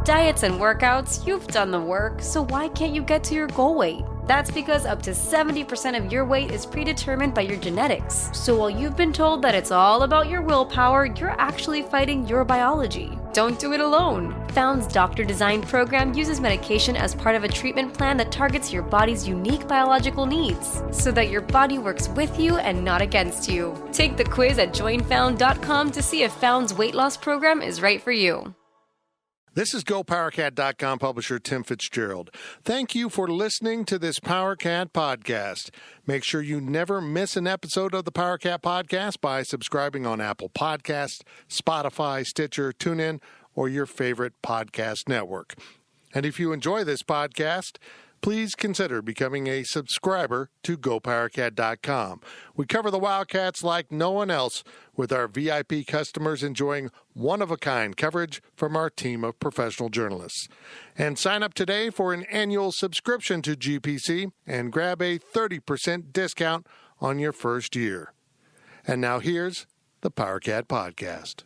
Diets and workouts, you've done the work, so why can't you get to your goal weight? That's because up to 70% of your weight is predetermined by your genetics. So while you've been told that it's all about your willpower, you're actually fighting your biology. Don't do it alone. Found's Doctor Design program uses medication as part of a treatment plan that targets your body's unique biological needs, so that your body works with you and not against you. Take the quiz at joinfound.com to see if Found's weight loss program is right for you. This is GoPowerCat.com publisher Tim Fitzgerald. Thank you for listening to this PowerCat podcast. Make sure you never miss an episode of the PowerCat podcast by subscribing on Apple Podcasts, Spotify, Stitcher, TuneIn, or your favorite podcast network. And if you enjoy this podcast, please consider becoming a subscriber to GoPowerCat.com. We cover the Wildcats like no one else, with our VIP customers enjoying one-of-a-kind coverage from our team of professional journalists. And sign up today for an annual subscription to GPC and grab a 30% discount on your first year. And now here's the PowerCat Podcast.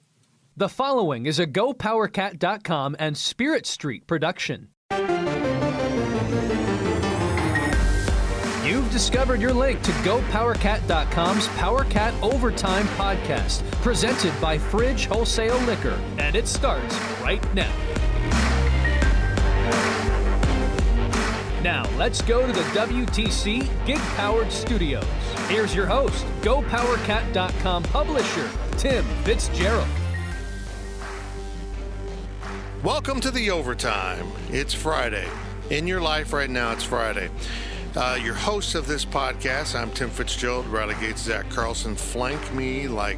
The following is a GoPowerCat.com and Spirit Street production. You've discovered your link to GoPowerCat.com's PowerCat Overtime podcast, presented by Fridge Wholesale Liquor, and it starts right now. Now, let's go to the WTC Gig-Powered Studios. Here's your host, GoPowerCat.com publisher, Tim Fitzgerald. Welcome to the Overtime. It's Friday. In your life right now, it's Friday. Your host of this podcast, I'm Tim Fitzgerald. Riley Gates, Zach Carlson flank me like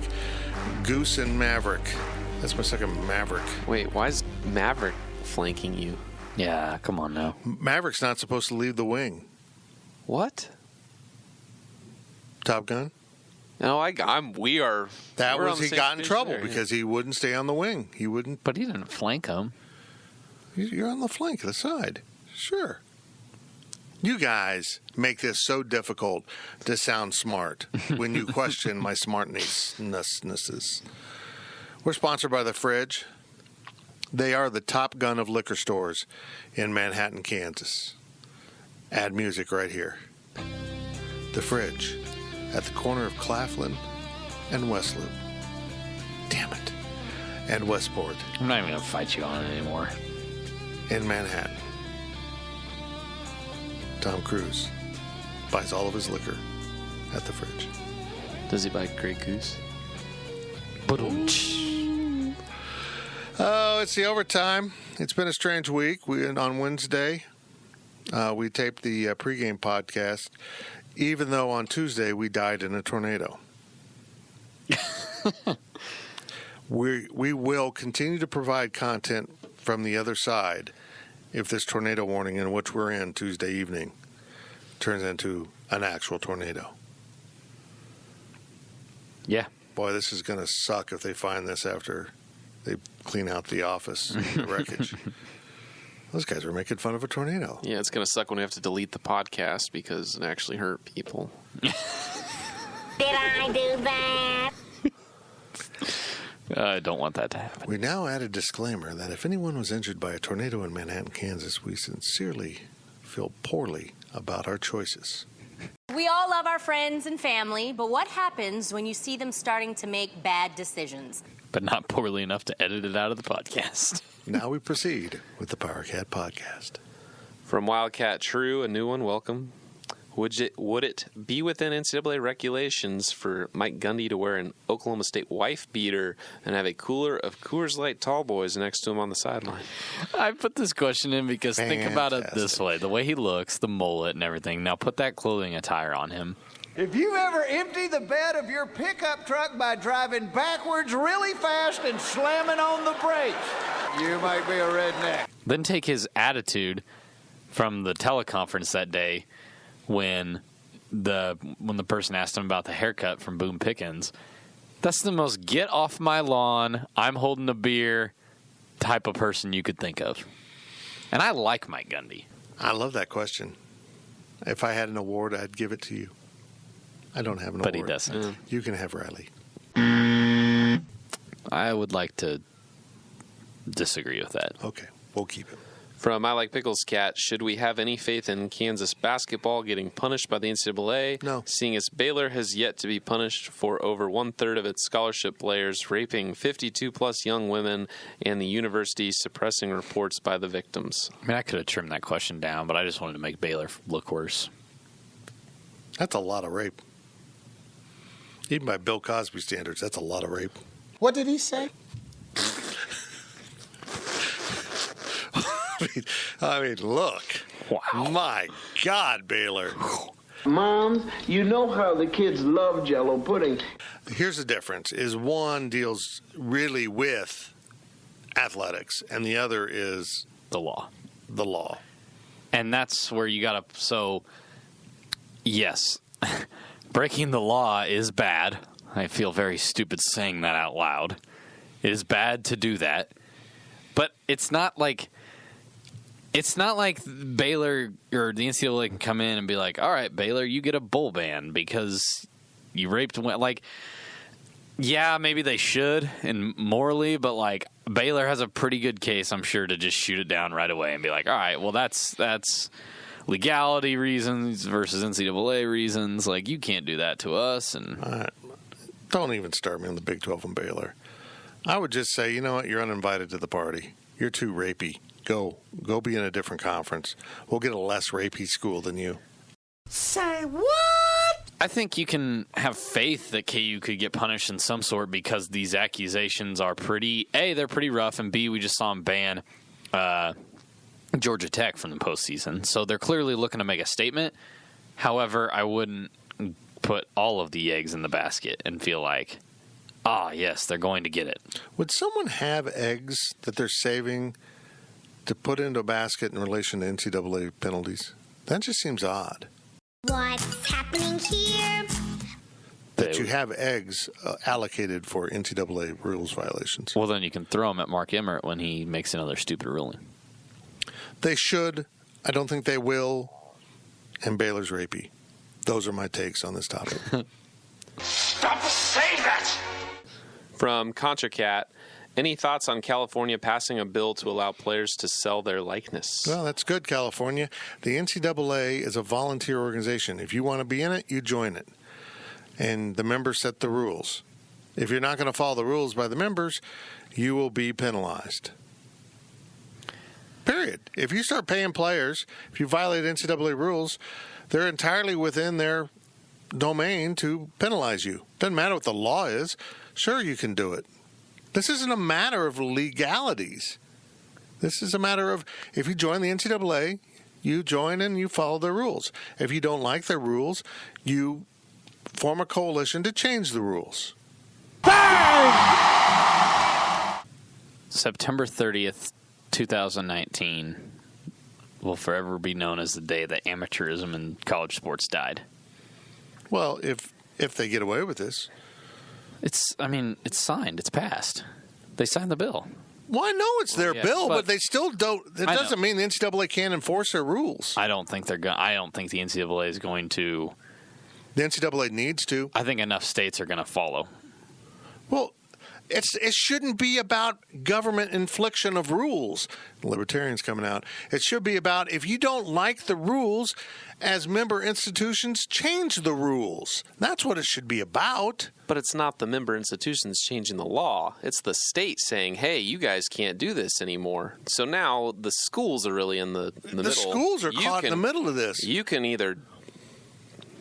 Goose and Maverick. That's my second Maverick. Wait, why is Maverick flanking you? Yeah, come on now. Maverick's not supposed to leave the wing. What? Top Gun? No, we are. That we're was on the he same got in page trouble there, because he wouldn't stay on the wing. He wouldn't. But he didn't flank him. You're on the flank, the side. Sure. You guys make this so difficult to sound smart when you question my smartnesses. We're sponsored by The Fridge. They are the Top Gun of liquor stores in Manhattan, Kansas. Add music right here. The Fridge at the corner of Claflin and West Loop. Damn it. And Westport. I'm not even going to fight you on it anymore. In Manhattan. Tom Cruise buys all of his liquor at The Fridge. Does he buy Grey Goose? Oh, it's the Overtime. It's been a strange week. On Wednesday, we taped the pregame podcast, even though on Tuesday we died in a tornado. We will continue to provide content from the other side if this tornado warning in which we're in Tuesday evening turns into an actual tornado. Yeah. Boy, this is going to suck if they find this after they clean out the office the wreckage. Those guys were making fun of a tornado. Yeah, it's going to suck when we have to delete the podcast because it actually hurt people. Did I do that? I don't want that to happen. We now add a disclaimer that if anyone was injured by a tornado in Manhattan, Kansas, we sincerely feel poorly about our choices. We all love our friends and family, but what happens when you see them starting to make bad decisions? But not poorly enough to edit it out of the podcast. Now we proceed with the PowerCat Podcast. From Wildcat True, a new one, welcome. Would it be within NCAA regulations for Mike Gundy to wear an Oklahoma State wife beater and have a cooler of Coors Light tall boys next to him on the sideline? I put this question in because think about it this way. The way he looks, the mullet and everything. Now put that clothing attire on him. If you ever empty the bed of your pickup truck by driving backwards really fast and slamming on the brakes, you might be a redneck. Then take his attitude from the teleconference that day when the person asked him about the haircut from Boone Pickens. That's the most get off my lawn, I'm holding a beer type of person you could think of. And I like Mike Gundy. I love that question. If I had an award, I'd give it to you. I don't have an award. But he doesn't. You can have Riley. I would like to disagree with that. Okay. we'll keep him. From I Like Pickles Cat, should we have any faith in Kansas basketball getting punished by the NCAA? No. Seeing as Baylor has yet to be punished for over one-third of its scholarship players raping 52-plus young women and the university suppressing reports by the victims. I mean, I could have trimmed that question down, but I just wanted to make Baylor look worse. That's a lot of rape. Even by Bill Cosby standards, that's a lot of rape. What did he say? I mean, look. Wow. My God, Baylor. Moms, you know how the kids love Jell-O pudding. Here's the difference, is one deals really with athletics, and the other is The law. the law. And that's where you got to... So, yes, breaking the law is bad. I feel very stupid saying that out loud. It is bad to do that. But it's not like Baylor or the NCAA can come in and be like, all right, Baylor, you get a bowl ban because you raped. Like, yeah, maybe they should and morally, but like Baylor has a pretty good case, I'm sure, to just shoot it down right away and be like, all right, well, that's legality reasons versus NCAA reasons. Like, you can't do that to us. And Don't even start me on the Big 12 and Baylor. I would just say, you know what, you're uninvited to the party. You're too rapey. Go be in a different conference. We'll get a less rapey school than you. Say what? I think you can have faith that KU could get punished in some sort because these accusations are they're pretty rough, and B, we just saw them ban Georgia Tech from the postseason. So they're clearly looking to make a statement. However, I wouldn't put all of the eggs in the basket and feel like, yes, they're going to get it. Would someone have eggs that they're saving to put into a basket in relation to NCAA penalties? That just seems odd. What's happening here? That you have eggs allocated for NCAA rules violations. Well, then you can throw them at Mark Emmert when he makes another stupid ruling. They should. I don't think they will. And Baylor's rapey. Those are my takes on this topic. Stop saying that! From ContraCat, any thoughts on California passing a bill to allow players to sell their likeness? Well, that's good, California. The NCAA is a volunteer organization. If you want to be in it, you join it. And the members set the rules. If you're not going to follow the rules by the members, you will be penalized. Period. If you start paying players, if you violate NCAA rules, they're entirely within their domain to penalize you. Doesn't matter what the law is. Sure, you can do it. This isn't a matter of legalities. This is a matter of, if you join the NCAA, you join and you follow their rules. If you don't like their rules, you form a coalition to change the rules. September 30th, 2019 will forever be known as the day that amateurism in college sports died. Well, if they get away with this. It's signed. It's passed. They signed the bill. Well, I know it's their bill, but they still don't. It doesn't mean the NCAA can't enforce their rules. I don't think the NCAA is going to. The NCAA needs to. I think enough states are going to follow. Well, it shouldn't be about government infliction of rules. Libertarians coming out. It should be about, if you don't like the rules, as member institutions, change the rules. That's what it should be about. But it's not the member institutions changing the law. It's the state saying, hey, you guys can't do this anymore. So now the schools are really in the middle. The schools are caught in the middle of this. You can either...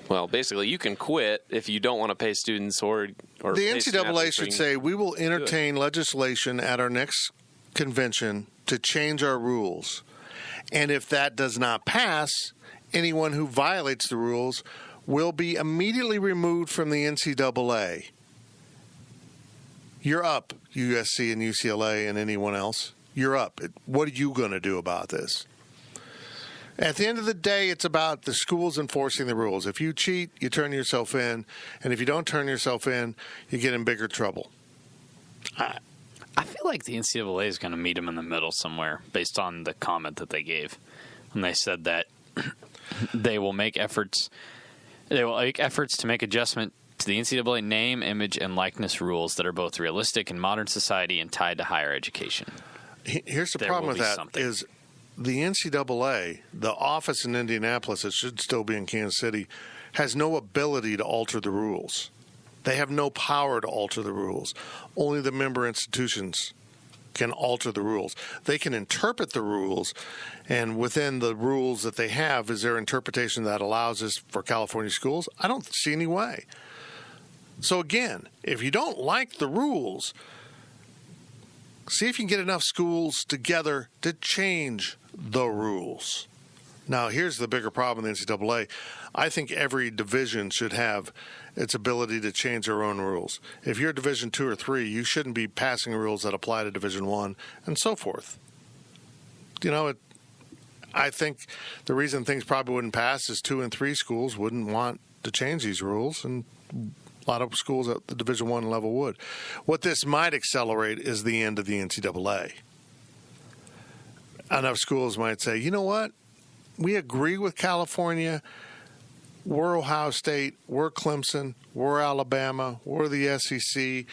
Well, basically, you can quit if you don't want to pay students or the NCAA should say, we will entertain legislation at our next convention to change our rules. And if that does not pass, anyone who violates the rules will be immediately removed from the NCAA. You're up, USC and UCLA and anyone else. You're up. What are you going to do about this? At the end of the day, it's about the schools enforcing the rules. If you cheat, you turn yourself in. And if you don't turn yourself in, you get in bigger trouble. I feel like the NCAA is going to meet them in the middle somewhere based on the comment that they gave. When they said that they will make efforts to make adjustment to the NCAA name, image, and likeness rules that are both realistic in modern society and tied to higher education. Here's the there problem will with be that something. is the NCAA, the office in Indianapolis, it should still be in Kansas City, has no ability to alter the rules. They have no power to alter the rules. Only the member institutions can alter the rules. They can interpret the rules, and within the rules that they have, is there interpretation that allows this for California schools? I don't see any way. So again, if you don't like the rules, see if you can get enough schools together to change the rules. Now, here's the bigger problem with the NCAA. I think every division should have its ability to change their own rules. If you're Division 2 or 3, you shouldn't be passing rules that apply to Division 1 and so forth. I think the reason things probably wouldn't pass is 2 and 3 schools wouldn't want to change these rules, and a lot of schools at the Division 1 level would. What this might accelerate is the end of the NCAA. Enough schools might say, you know what? We agree with California. We're Ohio State. We're Clemson. We're Alabama. We're the SEC.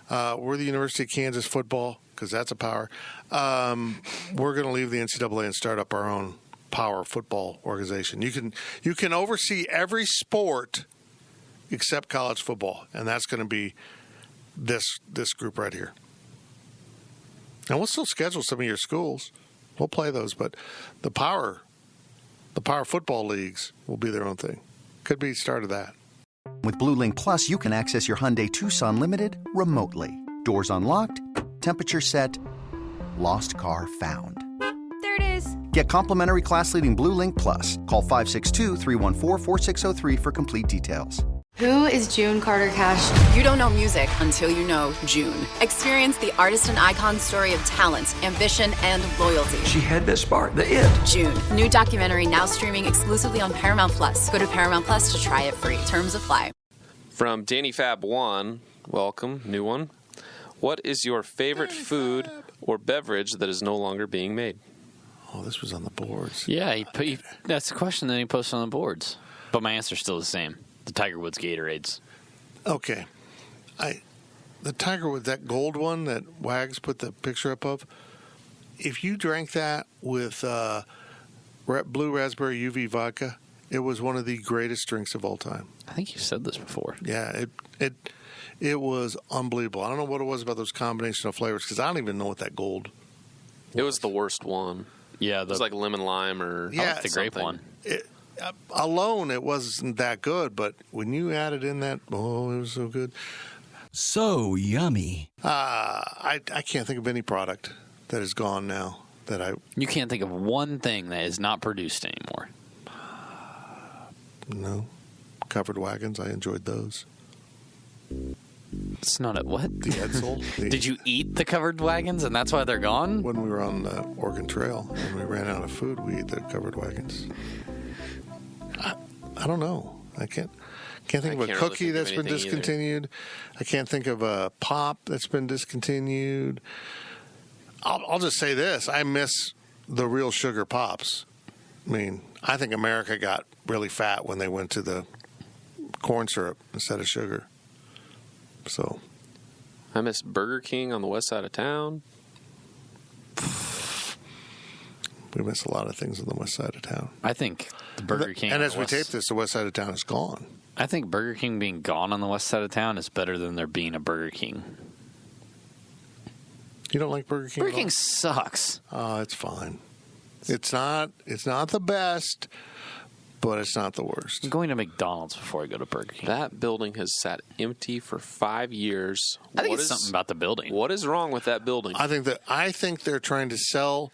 We're the University of Kansas football, because that's a power. We're going to leave the NCAA and start up our own power football organization. You can oversee every sport except college football, and that's going to be this group right here. And we'll still schedule some of your schools. We'll play those, but the power football leagues will be their own thing. Could be the start of that. With Blue Link Plus, you can access your Hyundai Tucson Limited remotely. Doors unlocked, temperature set, lost car found. There it is. Get complimentary class-leading Blue Link Plus. Call 562-314-4603 for complete details. Who is June Carter Cash? You don't know music until you know June. Experience the artist and icon story of talent, ambition, and loyalty. She had that spark, the it. June. New documentary now streaming exclusively on Paramount Plus. Go to Paramount Plus to try it free. Terms apply. From Danny Fab 1, welcome, new one. What is your favorite food or beverage that is no longer being made? Oh, this was on the boards. Yeah, that's the question that he posted on the boards. But my answer's still the same. The Tiger Woods Gatorades. Okay. The Tiger Woods, that gold one that Wags put the picture up of, if you drank that with blue raspberry UV vodka, it was one of the greatest drinks of all time. I think you've said this before. Yeah, it was unbelievable. I don't know what it was about those combination of flavors, because I don't even know what that gold was. It was the worst one. Yeah. It was like lemon lime or I like the grape one. Alone, it wasn't that good, but when you added in that, it was so good. So yummy. I can't think of any product that is gone now that I... You can't think of one thing that is not produced anymore. No. Covered wagons, I enjoyed those. It's not a what? The Edsel. Did you eat the covered wagons and that's why they're gone? When we were on the Oregon Trail and we ran out of food, we ate the covered wagons. I don't know. I can't think of a cookie that's been discontinued. I can't think of a pop that's been discontinued. I'll just say this. I miss the real sugar pops. I mean, I think America got really fat when they went to the corn syrup instead of sugar. So, I miss Burger King on the west side of town. We miss a lot of things on the west side of town. I think the Burger King... And as we tape this, the west side of town is gone. I think Burger King being gone on the west side of town is better than there being a Burger King. You don't like Burger King? Burger King sucks. Oh, it's fine. It's not the best, but it's not the worst. I'm going to McDonald's before I go to Burger King. That building has sat empty for 5 years. I think it's something about the building. What is wrong with that building? I think they're trying to sell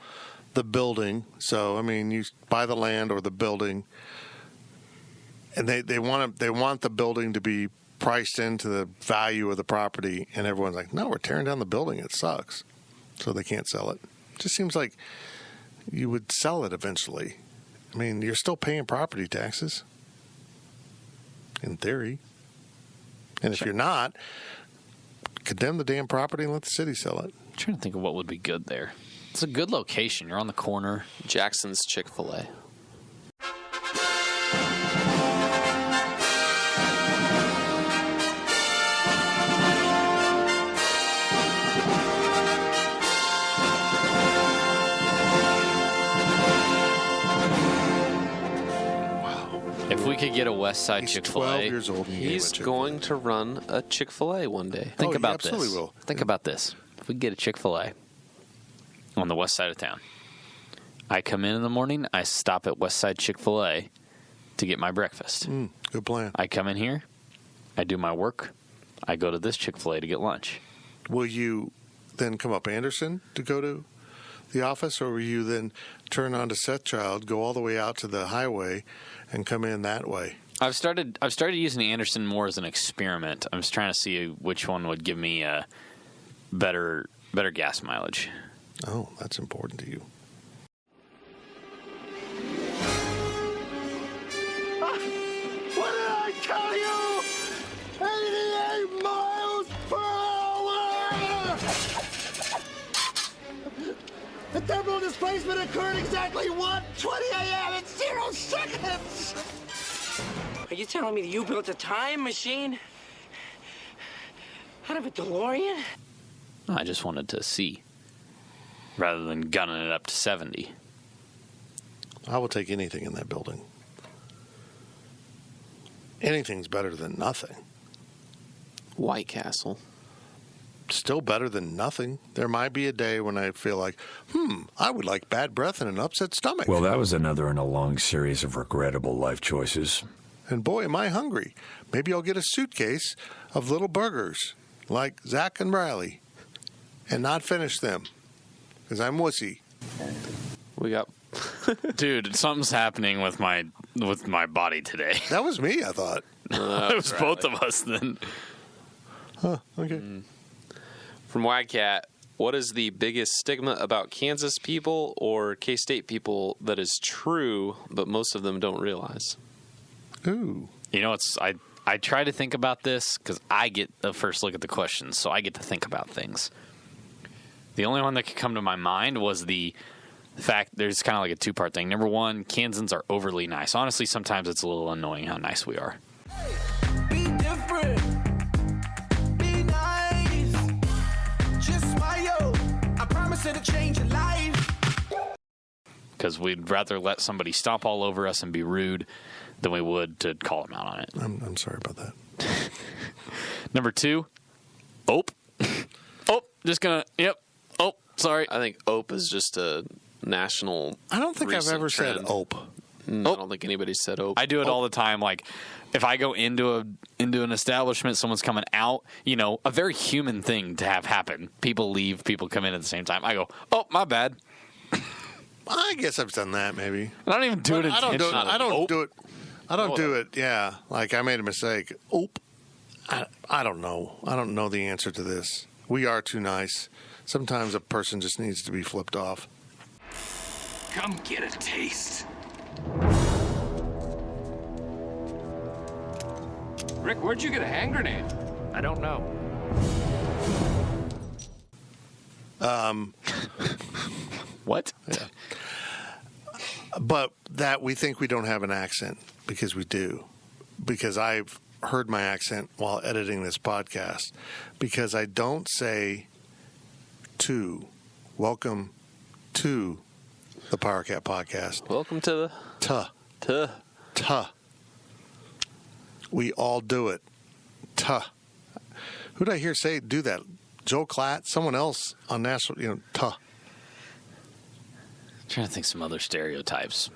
the building. So, I mean, you buy the land or the building, and they want the building to be priced into the value of the property, and everyone's like, no, we're tearing down the building. It sucks. So they can't sell it. It just seems like you would sell it eventually. I mean, you're still paying property taxes, in theory. And if you're not, condemn the damn property and let the city sell it. I'm trying to think of what would be good there. It's a good location. You're on the corner. Jackson's Chick-fil-A. we could get a West Side He's Chick-fil-A. 12 years old. And He's going to run a Chick-fil-A one day. Think he about absolutely this. will. Think about this. If we get a Chick-fil-A on the west side of town, I come in the morning, I stop at West Side Chick-fil-A to get my breakfast. Good plan. I come in here, I do my work, I go to this Chick-fil-A to get lunch. Will you then come up Anderson to go to the office, or will you then turn onto Sethchild, go all the way out to the highway, and come in that way? I've started using Anderson more as an experiment. I'm just trying to see which one would give me a better gas mileage. Oh, that's important to you. What did I tell you? 88 miles per hour! The thermal displacement occurred exactly 1:20 a.m. in 0 seconds! Are you telling me that you built a time machine? Out of a DeLorean? I just wanted to see, rather than gunning it up to 70. I will take anything in that building. Anything's better than nothing. White Castle. Still better than nothing. There might be a day when I feel like, I would like bad breath and an upset stomach. Well, that was another in a long series of regrettable life choices. And boy, am I hungry. Maybe I'll get a suitcase of little burgers like Zach and Riley and not finish them because I'm wussy. We got... Dude, something's happening with my body today. That was me, I thought. It was both of us then. Huh, okay. From Wildcat, what is the biggest stigma about Kansas people or K-State people that is true, but most of them don't realize? Ooh. You know, I try to think about this because I get the first look at the questions, so I get to think about things. The only one that could come to my mind was the fact there's kind of like a two-part thing. Number one, Kansans are overly nice. Honestly, sometimes it's a little annoying how nice we are. Be different. Be nice. Just smile. I promise it'll change your life. Because we'd rather let somebody stomp all over us and be rude than we would to call them out on it. I'm sorry about that. Number two, ope. Just gonna, yep. Oh, sorry. I think ope is just a national... I don't think I've ever said ope. No, I don't think anybody said ope. I do it all the time. Like, if I go into an establishment, someone's coming out, you know, a very human thing to have happen. People leave, people come in at the same time. I go, oh, my bad. I guess I've done that, maybe. I don't even do it intentionally. I don't do it, yeah. Like, I made a mistake. Ope. I don't know. I don't know the answer to this. We are too nice. Sometimes a person just needs to be flipped off. Come get a taste. Rick, where'd you get a hand grenade? I don't know. What? Yeah. But that we think we don't have an accent because we do. Because I've heard my accent while editing this podcast. Because I don't say to. Welcome to the PowerCat podcast. Welcome to the... Tuh. We all do it. Tuh. Who did I hear do that? Joe Klatt? Someone else on national, tuh. I'm trying to think some other stereotypes.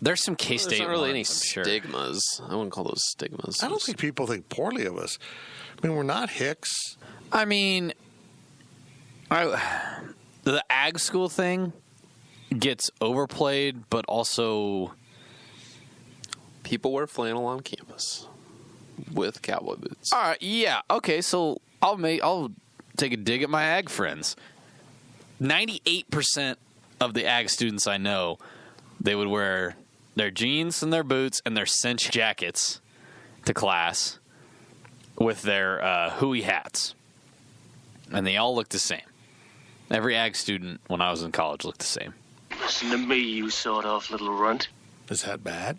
There's some K-State There's not really ones, any I'm stigmas. I wouldn't call those stigmas. I don't think people think poorly of us. I mean, we're not hicks. I mean, the ag school thing gets overplayed, but also people wear flannel on campus with cowboy boots. All right, yeah, okay. So I'll take a dig at my ag friends. 98% of the ag students I know, they would wear their jeans and their boots and their cinch jackets to class with their hooey hats, and they all look the same. Every ag student when I was in college looked the same. Listen to me, you sawed-off little runt. Is that bad?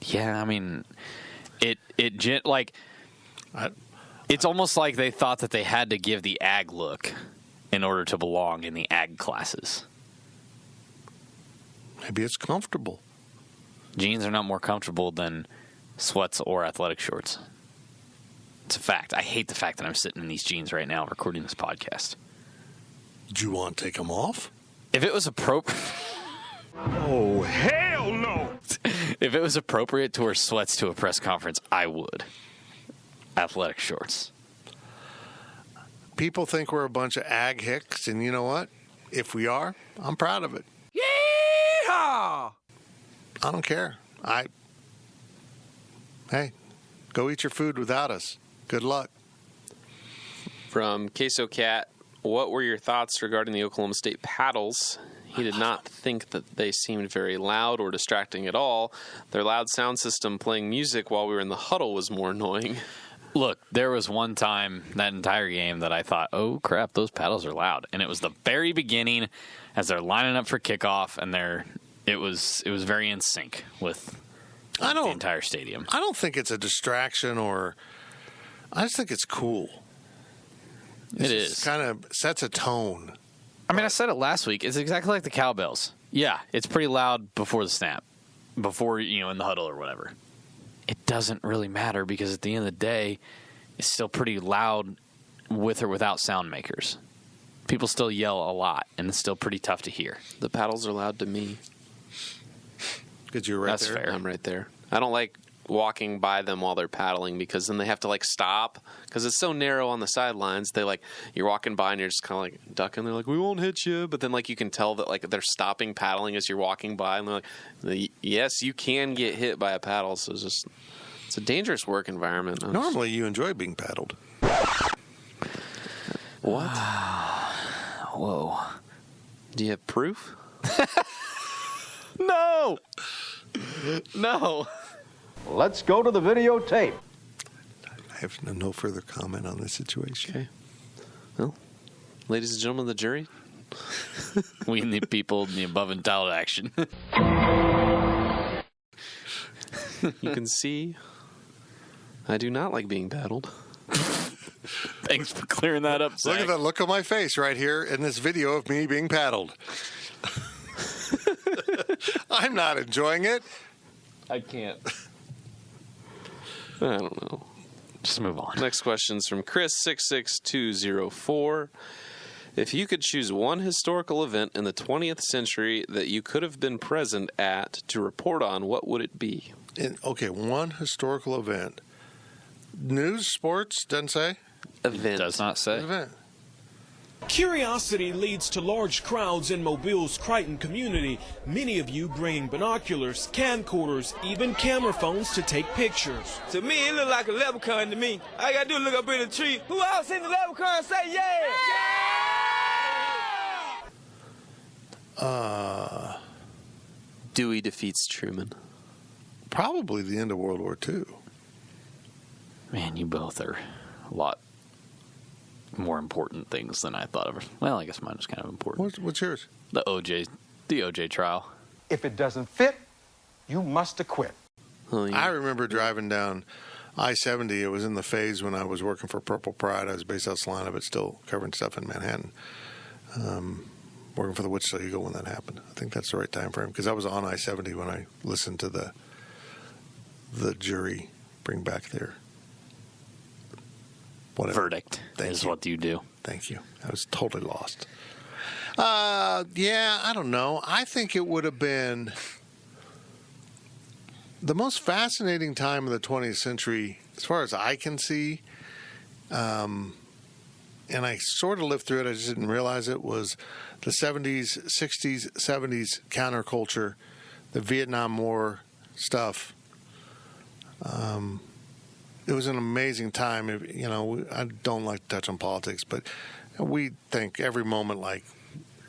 Yeah, I mean, it's almost like they thought that they had to give the ag look in order to belong in the ag classes. Maybe it's comfortable. Jeans are not more comfortable than sweats or athletic shorts. It's a fact. I hate the fact that I'm sitting in these jeans right now recording this podcast. Do you want to take them off? If it was appropriate... Oh, hell no! If it was appropriate to wear sweats to a press conference, I would. Athletic shorts. People think we're a bunch of ag hicks, and you know what? If we are, I'm proud of it. Yeehaw! I don't care. Hey, go eat your food without us. Good luck. From Queso Cat, what were your thoughts regarding the Oklahoma State paddles? He did not think that they seemed very loud or distracting at all. Their loud sound system playing music while we were in the huddle was more annoying. Look, there was one time that entire game that I thought, oh, crap, those paddles are loud. And it was the very beginning as they're lining up for kickoff, and it was very in sync with the entire stadium. I don't think it's a distraction I just think it's cool. It is. Kind of sets a tone. I mean, I said it last week. It's exactly like the cowbells. Yeah, it's pretty loud before the snap, before, in the huddle or whatever. It doesn't really matter because at the end of the day, it's still pretty loud with or without sound makers. People still yell a lot, and it's still pretty tough to hear. The paddles are loud to me. Because you're right That's there. Fair. I'm right there. I don't like walking by them while they're paddling because then they have to stop because it's so narrow on the sidelines. They you're walking by and you're just kind of ducking. They're like, we won't hit you, but then you can tell that they're stopping paddling as you're walking by, and they're like, yes, you can get hit by a paddle. So it's a dangerous work environment. Normally you enjoy being paddled. What? Whoa. Do you have proof? No. Let's go to the videotape. I have no further comment on this situation. Okay. Well, ladies and gentlemen of the jury, we need people in the above entitled action. You can see I do not like being paddled. Thanks for clearing that up, Zach. Look at the look on my face right here in this video of me being paddled. I'm not enjoying it. I can't. I don't know. Just move on. Next question's from Chris66204. If you could choose one historical event in the 20th century that you could have been present at to report on, what would it be? One historical event. News, sports, doesn't say? Event. Does not say. Event. Curiosity leads to large crowds in Mobile's Crichton community, many of you bringing binoculars, camcorders, even camera phones to take pictures. To me, it look like a leprechaun to me. All I gotta do is look up in the tree. Who else seen the leprechaun and say yeah? Dewey defeats Truman. Probably the end of World War II. Man, you both are a lot more important things than I thought of. Well, I guess mine was kind of important. What's yours? The OJ trial. If it doesn't fit, you must acquit. Oh, yeah. I remember driving down I-70. It was in the phase when I was working for Purple Pride. I was based out of Salina, but still covering stuff in Manhattan. Working for the Wichita Eagle when that happened. I think that's the right time frame because I was on I-70 when I listened to the jury bring back their verdict. Is what you do. Thank you. I was totally lost. I don't know. I think it would have been the most fascinating time of the 20th century, as far as I can see, and I sort of lived through it, I just didn't realize it, was the 70s, 60s, 70s counterculture, the Vietnam War stuff. It was an amazing time. I don't like to touch on politics, but we think every moment like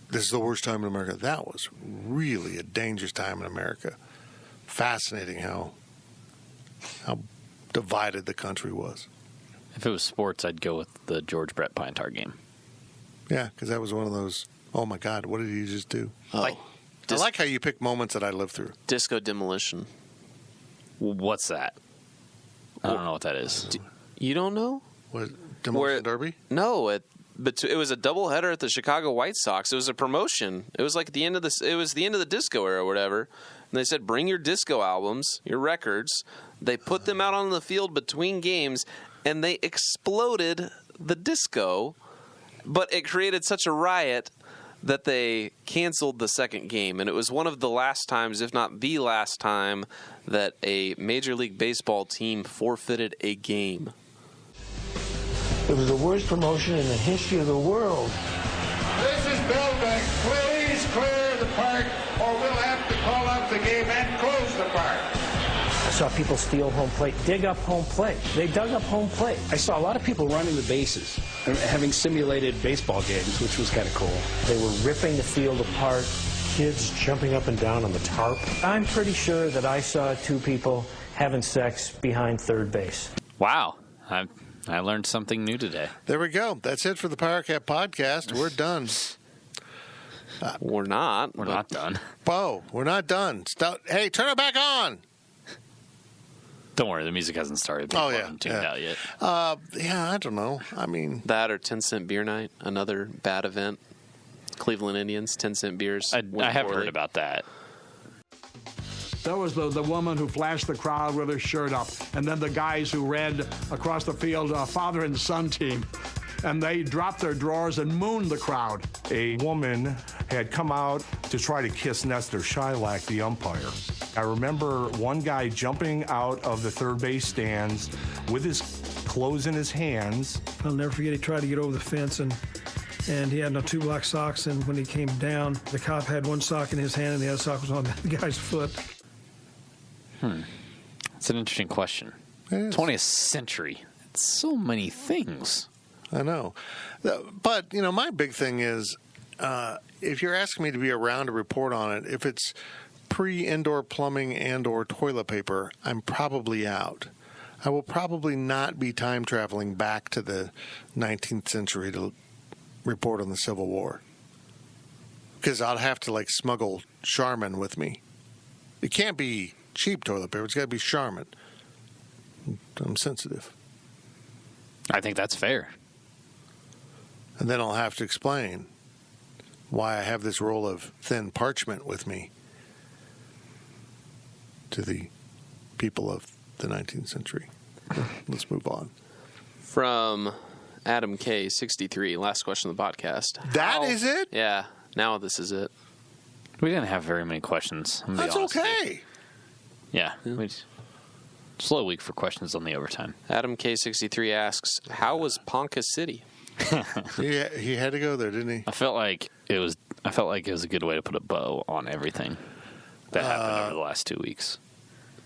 this is the worst time in America. That was really a dangerous time in America. Fascinating how divided the country was. If it was sports, I'd go with the George Brett Pine-Tar game. Yeah, because that was one of those, oh my God, what did he just do? Oh. I like how you pick moments that I lived through. Disco Demolition. What's that? I don't know what that is. You don't know? What, Demolition Derby? No, but it was a doubleheader at the Chicago White Sox. It was a promotion. It was like the end of the disco era or whatever. And they said, bring your disco albums, your records. They put them out on the field between games, and they exploded the disco, but it created such a riot that they canceled the second game. And it was one of the last times, if not the last time, that a Major League Baseball team forfeited a game. It was the worst promotion in the history of the world. This is Belbeck. Please clear the park, or we'll have to call up the game and close the park. I saw people steal home plate, dig up home plate. They dug up home plate. I saw a lot of people running the bases, having simulated baseball games, which was kind of cool. They were ripping the field apart. Kids jumping up and down on the tarp. I'm pretty sure that I saw two people having sex behind third base. Wow. I learned something new today. There we go. That's it for the Power Cat podcast. We're done. We're not. We're not done. Bo, we're not done. Hey, turn it back on. Don't worry, the music hasn't started. People haven't tuned out yet. Yeah, I don't know. I mean, that or 10-cent beer night, another bad event. Cleveland Indians, 10-cent beers. I have heard about that. That was the woman who flashed the crowd with her shirt up, and then the guys who read across the field, father and son team. And they dropped their drawers and mooned the crowd. A woman had come out to try to kiss Nestor Shylock, the umpire. I remember one guy jumping out of the third base stands with his clothes in his hands. I'll never forget, he tried to get over the fence, and he had no 2 black socks, and when he came down, the cop had one sock in his hand and the other sock was on the guy's foot. That's an interesting question. 20th century. It's so many things. I know. But, my big thing is, if you're asking me to be around to report on it, if it's pre-indoor plumbing and or toilet paper, I'm probably out. I will probably not be time traveling back to the 19th century to report on the Civil War. Because I'll have to, smuggle Charmin with me. It can't be cheap toilet paper. It's got to be Charmin. I'm sensitive. I think that's fair. And then I'll have to explain why I have this roll of thin parchment with me to the people of the 19th century. Let's move on. From Adam K. 63, last question of the podcast. That is it? Yeah. Now this is it. We didn't have very many questions. That's okay. Yeah. Slow week for questions on the overtime. Adam K. 63 asks, how was Ponca City? He had to go there, didn't he? I felt like it was a good way to put a bow on everything that happened over the last 2 weeks.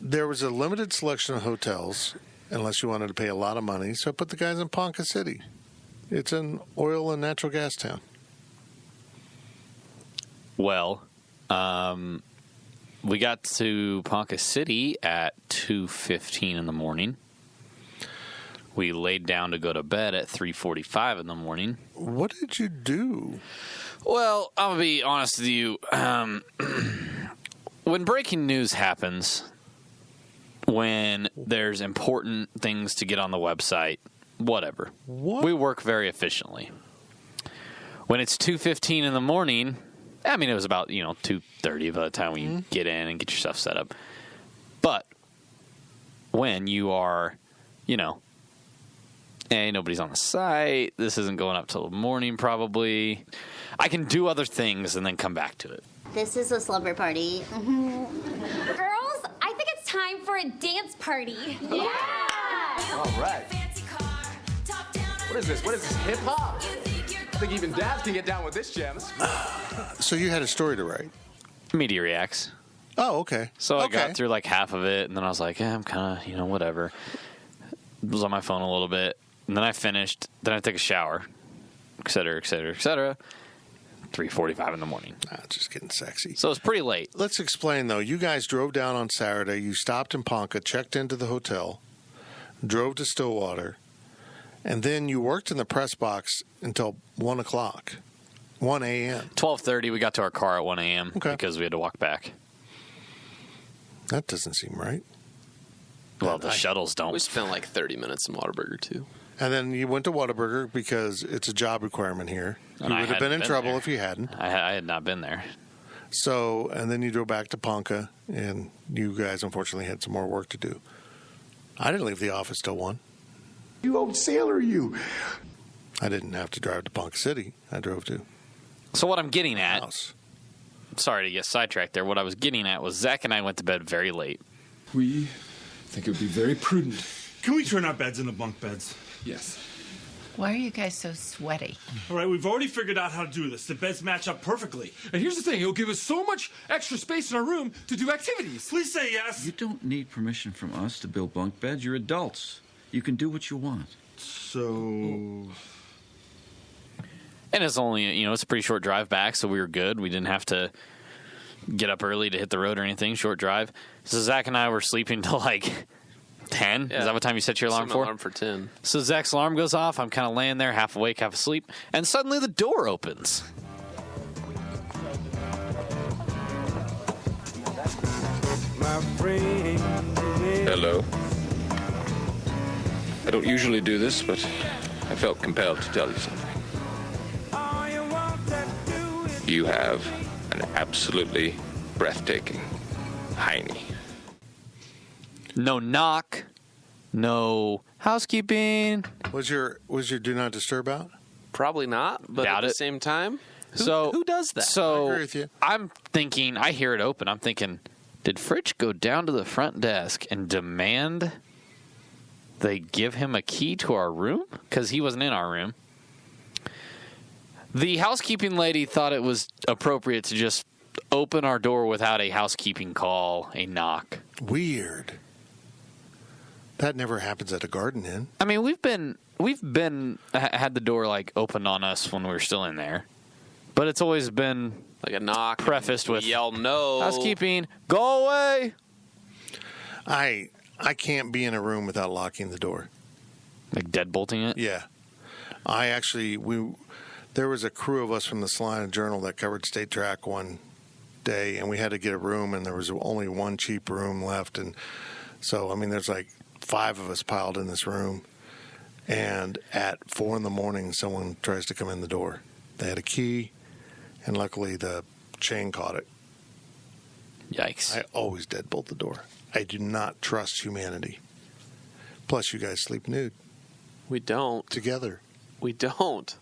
There was a limited selection of hotels, unless you wanted to pay a lot of money, so I put the guys in Ponca City. It's an oil and natural gas town. Well, we got to Ponca City at 2:15 in the morning. We laid down to go to bed at 3:45 in the morning. What did you do? Well, I'm going to be honest with you. When breaking news happens, when there's important things to get on the website, whatever. What? We work very efficiently. When it's 2:15 in the morning, I mean, it was about, 2:30 by the time we get in and get your stuff set up. But when you are, hey, nobody's on the site, this isn't going up till the morning probably, I can do other things and then come back to it. This is a slumber party. Girls, I think it's time for a dance party. Yeah! All right. What is this? Hip-hop? I think even dads can get down with this jam. So you had a story to write? Media reacts. Oh, okay. So I got through half of it, and then I was like, I'm kind of, whatever. Was on my phone a little bit, and then I finished. Then I took a shower, et cetera, et cetera, et cetera. 3:45 in the morning. Just getting sexy. So it's pretty late. Let's explain, though. You guys drove down on Saturday. You stopped in Ponca, checked into the hotel, drove to Stillwater, and then you worked in the press box until 1 o'clock, 1 a.m. 12:30, we got to our car at 1 a.m. because we had to walk back. That doesn't seem right. Well, the shuttles don't. We spent 30 minutes in Whataburger, too. And then you went to Whataburger because it's a job requirement here. You would have been in trouble if you hadn't. I had not been there. So, and then you drove back to Ponca, and you guys unfortunately had some more work to do. I didn't leave the office till 1. You old sailor, you. I didn't have to drive to Ponca City. I drove to. So what I'm getting at, house. Sorry to get sidetracked there, what I was getting at was Zach and I went to bed very late. We think it would be very prudent. Can we turn our beds into bunk beds? Yes. Why are you guys so sweaty? All right, we've already figured out how to do this. The beds match up perfectly. And here's the thing, it'll give us so much extra space in our room to do activities. Please say yes. You don't need permission from us to build bunk beds. You're adults. You can do what you want. So... And it's only, it's a pretty short drive back, so we were good. We didn't have to get up early to hit the road or anything, short drive. So Zach and I were sleeping till like 10. Yeah. Is that what time you set your alarm for? Alarm for 10. So Zach's alarm goes off. I'm kind of laying there, half awake, half asleep, and suddenly the door opens. Hello. I don't usually do this, but I felt compelled to tell you something. You have an absolutely breathtaking hiney. No knock, no housekeeping. Was your do not disturb out? Probably not, but Doubt at the it. same time, who does that? So I agree with you. I'm thinking, I hear it open. I'm thinking, did Fritch go down to the front desk and demand they give him a key to our room? Because he wasn't in our room. The housekeeping lady thought it was appropriate to just open our door without a housekeeping call, a knock. Weird. That never happens at a Garden Inn. I mean, we've had the door like open on us when we were still in there, but it's always been like a knock, prefaced with yell no, housekeeping, go away. I can't be in a room without locking the door. Like deadbolting it? Yeah. There was a crew of us from the Salina Journal that covered State Track one day, and we had to get a room, and there was only one cheap room left. And so, I mean, there's like 5 of us piled in this room. And at 4 a.m, someone tries to come in the door. They had a key, and luckily the chain caught it. Yikes. I always deadbolt the door. I do not trust humanity. Plus, you guys sleep nude. We don't. Together. We don't.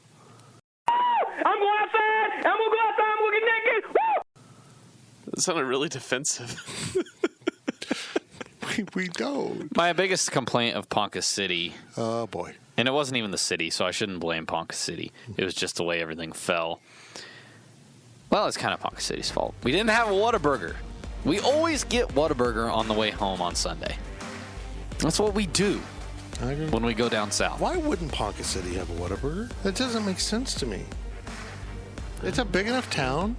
I'm going outside. I'm going to go outside. I'm going to get naked. Woo! That sounded really defensive. we don't. My biggest complaint of Ponca City. Oh, boy. And it wasn't even the city, so I shouldn't blame Ponca City. It was just the way everything fell. Well, it's kind of Ponca City's fault. We didn't have a Whataburger. We always get Whataburger on the way home on Sunday. That's what we do when we go down south. Why wouldn't Ponca City have a Whataburger? That doesn't make sense to me. It's a big enough town.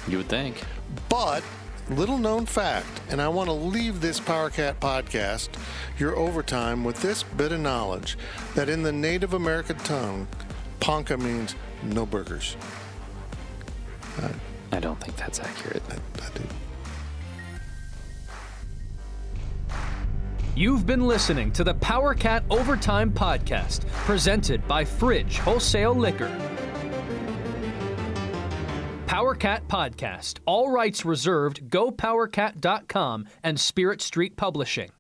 You would think. But, little known fact, and I want to leave this PowerCat podcast, your overtime, with this bit of knowledge, that in the Native American tongue, Ponca means no burgers. I don't think that's accurate. I do. You've been listening to the PowerCat Overtime Podcast, presented by Fridge Wholesale Liquor. PowerCat Podcast. All rights reserved. GoPowerCat.com and Spirit Street Publishing.